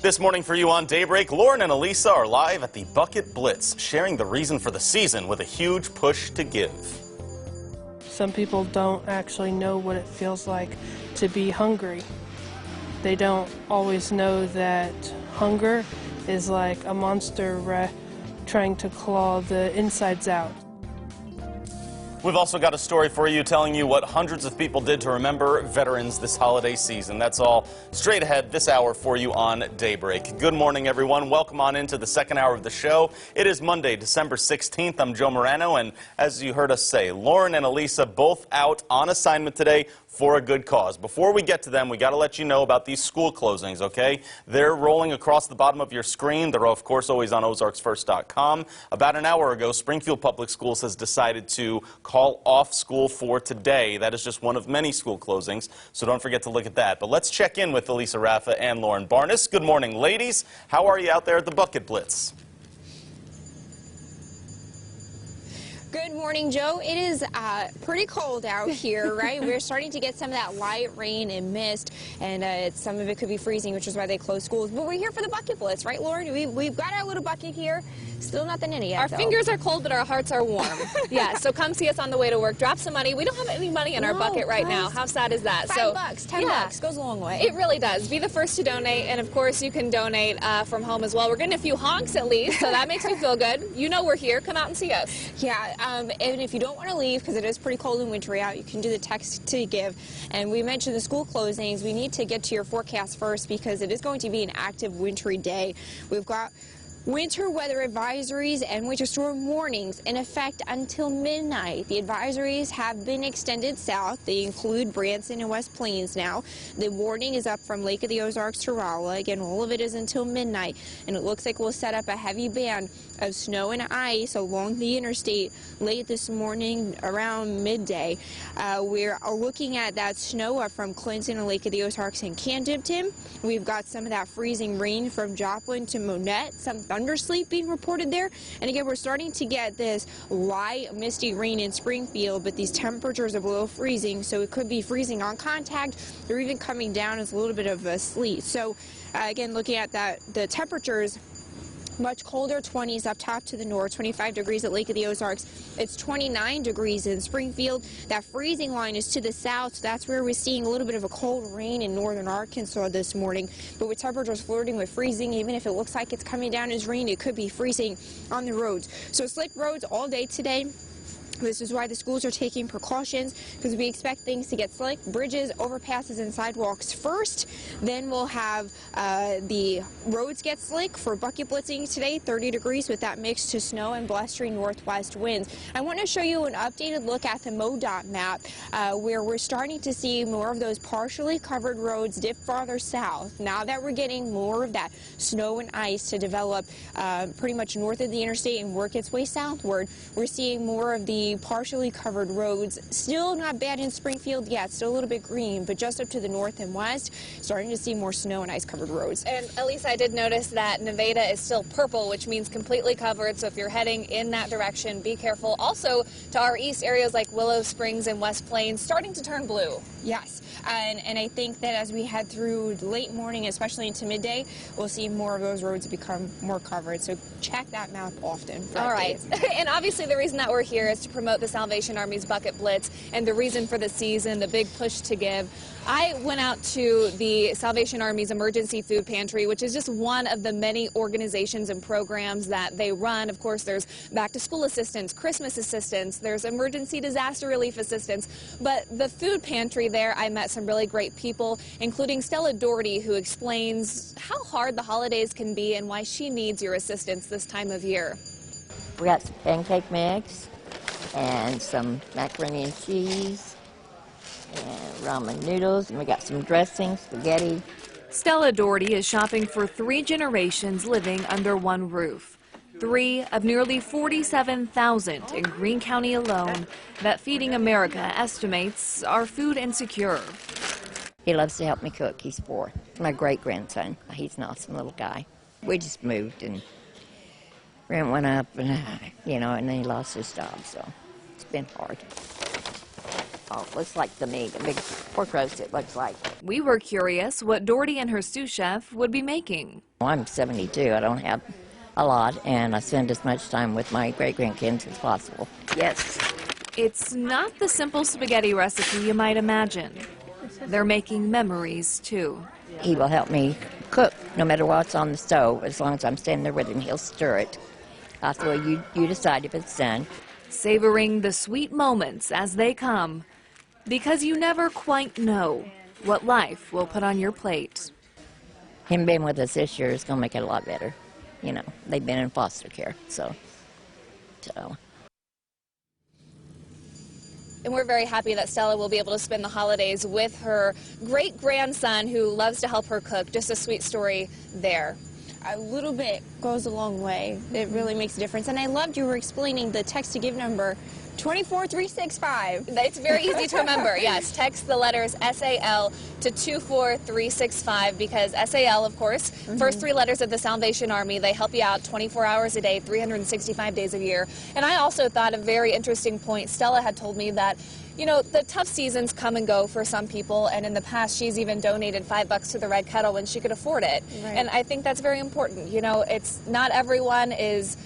This morning for you on Daybreak, Lauren and Elisa are live at the Bucket Blitz, sharing the reason for the season with a huge push to give. Some people don't actually know what it feels like to be hungry. They don't always know that hunger is like a monster trying to claw the insides out. We've also got a story for you telling you what hundreds of people did to remember veterans this holiday season. That's all straight ahead this hour for you on Daybreak. Good morning, everyone. Welcome on into the second hour of the show. It is Monday, December 16th. I'm Joe Morano, and as you heard us say, Lauren and Elisa both out on assignment today for a good cause. Before we get to them, we got to let you know about these school closings, okay? They're rolling across the bottom of your screen. They're, of course, always on ozarksfirst.com. About an hour ago, Springfield Public Schools has decided to call off school for today. That is just one of many school closings, so don't forget to look at that. But let's check in with Elisa Raffa and Lauren Barnes. Good morning, ladies. How are you out there at the Bucket Blitz? Good morning, Joe. It is pretty cold out here, right? We're starting to get some of that light rain and mist, and some of it could be freezing, which is why they closed schools. But we're here for the Bucket Blitz, right, Lauren? We've got our little bucket here. Still nothing in it yet. Our fingers are cold, but our hearts are warm. Yeah, so come see us on the way to work. Drop some money. We don't have any money in our bucket right now. How sad is that? $5, $10 goes a long way. It really does. Be the first to donate, and of course you can donate from home as well. We're getting a few honks at least, so that makes me feel good. You know we're here. Come out and see us. Yeah, and if you don't want to leave, because it is pretty cold and wintry out, you can do the text to give. And we mentioned the school closings. We need to get to your forecast first because it is going to be an active wintry day. We've got winter weather advisories and winter storm warnings in effect until midnight. The advisories have been extended south. They include Branson and West Plains now. The warning is up from Lake of the Ozarks to Rolla. Again, all of it is until midnight, and it looks like we'll set up a heavy band of snow and ice along the interstate late this morning around midday. We're looking at that snow up from Clinton and Lake of the Ozarks and Camden. We've got some of that freezing rain from Joplin to Monette, some thundersleep being reported there. And again, we're starting to get this light misty rain in Springfield, but these temperatures are below freezing, so it could be freezing on contact or even coming down as a little bit of a sleet. So again, looking at the temperatures, much colder, 20s up top to the north, 25 degrees at Lake of the Ozarks. It's 29 degrees in Springfield. That freezing line is to the south, so that's where we're seeing a little bit of a cold rain in northern Arkansas this morning. But with temperatures flirting with freezing, even if it looks like it's coming down as rain, it could be freezing on the roads. So slick roads all day today. This is why the schools are taking precautions, because we expect things to get slick. Bridges, overpasses, and sidewalks first. Then we'll have the roads get slick for bucket blitzing today, 30 degrees with that mix to snow and blustering northwest winds. I want to show you an updated look at the MoDOT map where we're starting to see more of those partially covered roads dip farther south. Now that we're getting more of that snow and ice to develop pretty much north of the interstate and work its way southward, we're seeing more of the partially covered roads. Still not bad in Springfield yet, still a little bit green, but just up to the north and west, starting to see more snow and ice covered roads. And Elisa, I did notice that Nevada is still purple, which means completely covered, so if you're heading in that direction, be careful. Also, to our east, areas like Willow Springs and West Plains starting to turn blue. Yes, and I think that as we head through late morning, especially into midday, we'll see more of those roads become more covered, so check that map often for All right, updates. and obviously the reason that we're here is to promote the Salvation Army's Bucket Blitz and the reason for the season, the big push to give. I went out to the Salvation Army's Emergency Food Pantry, which is just one of the many organizations and programs that they run. Of course, there's back-to-school assistance, Christmas assistance, there's emergency disaster relief assistance. But the food pantry there, I met some really great people, including Stella Doherty, who explains how hard the holidays can be and why she needs your assistance this time of year. We got some pancake mix and some macaroni and cheese and ramen noodles, and we got some dressing, spaghetti. Stella Doherty is shopping for 3 generations living under one roof. 3 of nearly 47,000 in Greene County alone that Feeding America estimates are food insecure. He loves to help me cook. He's 4. My great-grandson. He's an awesome little guy. We just moved, and rent went up, and and then he lost his job, so it's been hard. Oh, it looks like the meat, a big pork roast it looks like. We were curious what Doherty and her sous chef would be making. I'm 72, I don't have a lot, and I spend as much time with my great-grandkids as possible. Yes. It's not the simple spaghetti recipe you might imagine. They're making memories, too. He will help me cook no matter what's on the stove. As long as I'm standing there with him, he'll stir it. So you decide if it's done. Savoring the sweet moments as they come, because you never quite know what life will put on your plate. Him being with us this year is going to make it a lot better. You know, they've been in foster care, so. And we're very happy that Stella will be able to spend the holidays with her great-grandson who loves to help her cook. Just a sweet story there. A little bit goes a long way. It really makes a difference. And I loved you were explaining the text to give number 24365. It's very easy to remember. Yes, text the letters SAL to 24365 because SAL, of course, first three letters of the Salvation Army. They help you out 24 hours a day, 365 days a year. And I also thought a very interesting point. Stella had told me that, you know, the tough seasons come and go for some people, and in the past she's even donated $5 to the Red Kettle when she could afford it. Right. And I think that's very important. You know, it's not everyone is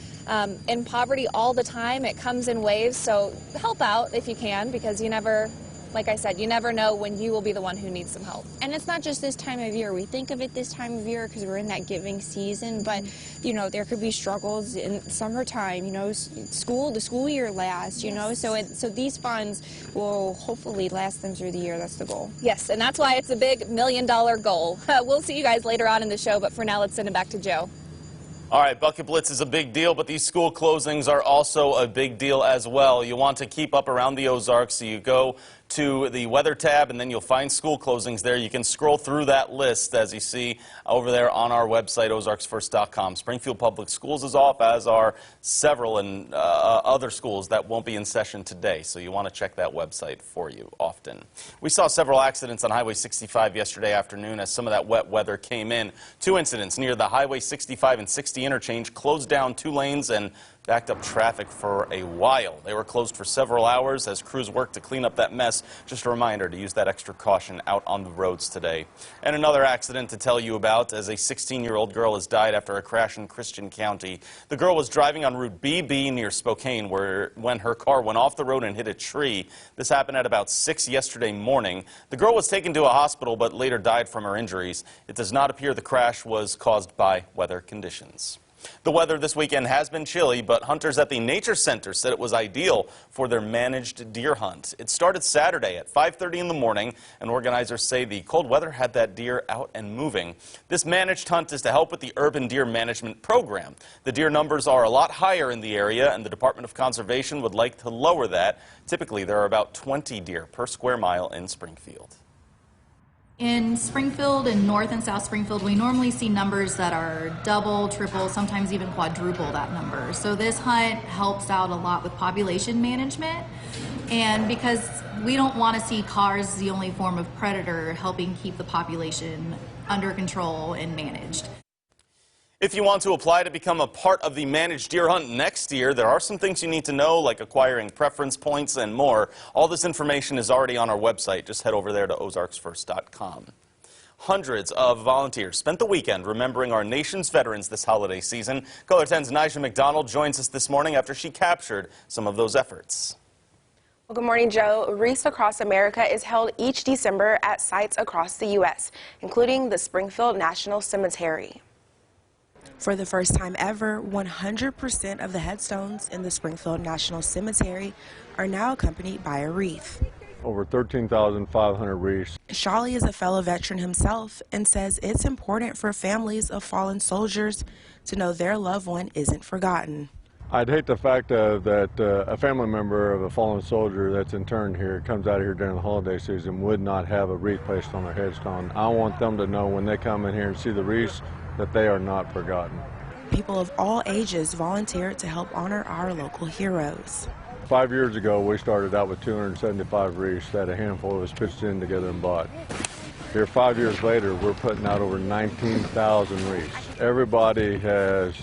in poverty all the time. It comes in waves, so help out if you can, because you never, like I said, you never know when you will be the one who needs some help. And it's not just this time of year. We think of it this time of year because we're in that giving season, but, you know, there could be struggles in summertime, you know, the school year lasts, you know, so these funds will hopefully last them through the year. That's the goal. Yes, and that's why it's a big $1 million goal. We'll see you guys later on in the show, but for now, let's send it back to Joe. All right, Bucket Blitz is a big deal, but these school closings are also a big deal as well. You want to keep up around the Ozarks, so you go to the weather tab, and then you'll find school closings there. You can scroll through that list, as you see over there on our website, ozarksfirst.com. Springfield Public Schools is off, as are several and other schools that won't be in session today, so you want to check that website for you often. We saw several accidents on Highway 65 yesterday afternoon as some of that wet weather came in. 2 incidents near the Highway 65 and 60 interchange closed down 2 lanes and backed up traffic for a while. They were closed for several hours as crews worked to clean up that mess. Just a reminder to use that extra caution out on the roads today. And another accident to tell you about, as a 16-year-old girl has died after a crash in Christian County. The girl was driving on Route BB near Spokane when her car went off the road and hit a tree. This happened at about 6 yesterday morning. The girl was taken to a hospital but later died from her injuries. It does not appear the crash was caused by weather conditions. The weather this weekend has been chilly, but hunters at the Nature Center said it was ideal for their managed deer hunt. It started Saturday at 5:30 in the morning, and organizers say the cold weather had that deer out and moving. This managed hunt is to help with the urban deer management program. The deer numbers are a lot higher in the area, and the Department of Conservation would like to lower that. Typically, there are about 20 deer per square mile in Springfield. In Springfield and North and South Springfield, we normally see numbers that are double, triple, sometimes even quadruple that number. So this hunt helps out a lot with population management. And because we don't want to see cars the only form of predator, helping keep the population under control and managed. If you want to apply to become a part of the managed deer hunt next year, there are some things you need to know, like acquiring preference points and more. All this information is already on our website. Just head over there to ozarksfirst.com. Hundreds of volunteers spent the weekend remembering our nation's veterans this holiday season. Color 10's Nigel McDonald joins us this morning after she captured some of those efforts. Well, good morning, Joe. Wreaths Across America is held each December at sites across the U.S., including the Springfield National Cemetery. For the first time ever, 100% of the headstones in the Springfield National Cemetery are now accompanied by a wreath. Over 13,500 wreaths. Shawley is a fellow veteran himself and says it's important for families of fallen soldiers to know their loved one isn't forgotten. I'd hate the fact that a family member of a fallen soldier that's interned here comes out here during the holiday season would not have a wreath placed on their headstone. I want them to know when they come in here and see the wreaths that they are not forgotten. People of all ages volunteered to help honor our local heroes. 5 years ago, we started out with 275 wreaths that a handful of us pitched in together and bought. Here 5 years later, we're putting out over 19,000 wreaths. Everybody has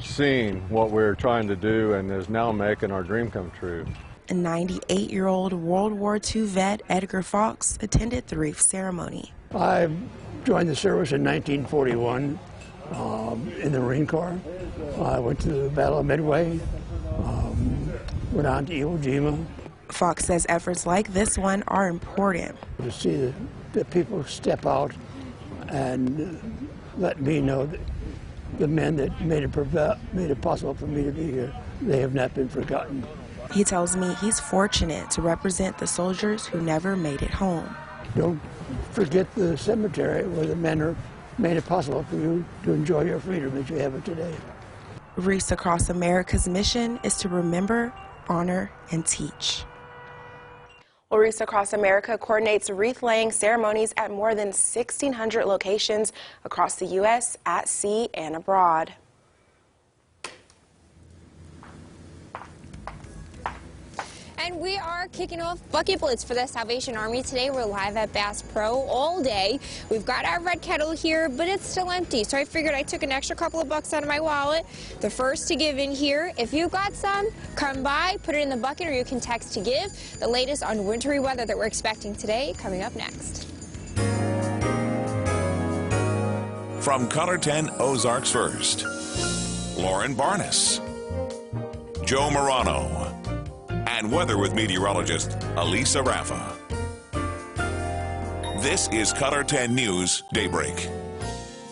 seen what we're trying to do and is now making our dream come true. 98-year-old World War II vet Edgar Fox attended the wreath ceremony. I joined the service in 1941 in the Marine Corps. I went to the Battle of Midway, went on to Iwo Jima. Fox says efforts like this one are important. To see the people step out and let me know that the men that made it possible for me to be here, they have not been forgotten. He tells me he's fortunate to represent the soldiers who never made it home. Don't forget the cemetery where the men made it possible for you to enjoy your freedom as you have it today. Wreaths Across America's mission is to remember, honor, and teach. Well, Wreaths Across America coordinates wreath-laying ceremonies at more than 1,600 locations across the U.S., at sea, and abroad. And we are kicking off Bucket Blitz for the Salvation Army today. We're live at Bass Pro all day. We've got our red kettle here, but it's still empty. So I figured I took an extra couple of bucks out of my wallet. The first to give in here. If you've got some, come by, put it in the bucket, or you can text to give. The latest on wintry weather that we're expecting today coming up next. From Color 10 Ozarks First, Lauren Barnes, Joe Morano, and weather with meteorologist Elisa Raffa. This is Color 10 News Daybreak.